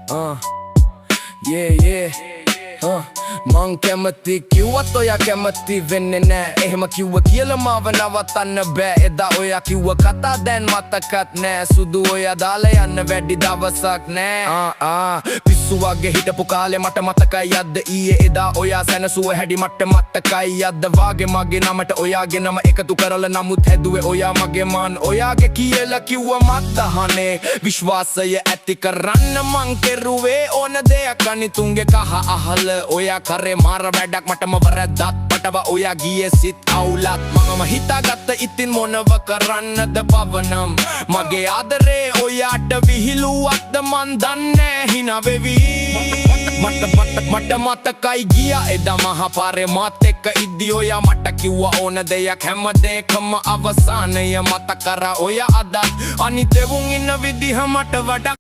Yeah, yeah. මං කැමති කිව්වත් ඔයා කැමති වෙන්නේ නෑ. එහෙම කිව්ව කියලා මාව නවත්තන්න බෑ. එදා ඔයා කිව්ව කතා දැන් මතකත් නෑ. සුදු ඔයා දාලා යන්න වැඩි දවසක් නෑ. පිස්සු වගේ හිටපු කාලේ මට මතකයි යද්ද ඊයේ එදා ඔයා සැනසුව හැඩි මට මතකයි යද්ද වාගේ මගේ නමට ඔයාගේ නම එකතු කරලා නමුත් හැදුවේ ඔයා මගේ මන්. ඔයාගේ කියලා කිව්ව මත් අහනේ. විශ්වාසය ඇති කරන්න මං කෙරුවේ ඕන දෙයක් අනිතුන්ගේ කහ අහල. ඔයා කරේ මාර වැඩක් මටම වරදත් පටව ඔයා ගියේ සිත් අවුලත් මම හිතාගත්ත ඉතින් මොනව කරන්නද පවනම් මගේ ආදරේ ඔයාට විහිළුවක්ද මන් දන්නේ හිනා වෙවි මට මතකයි ගියා එදා මහා පාරේ මාත් එක්ක ඉද්දි ඔයා මට කිව්වා ඕන දෙයක් හැම දෙයකම අවසානය මතක කරා ඔයා අදත් අනිත් එවුන් ඉන්න විදිහ මට වඩා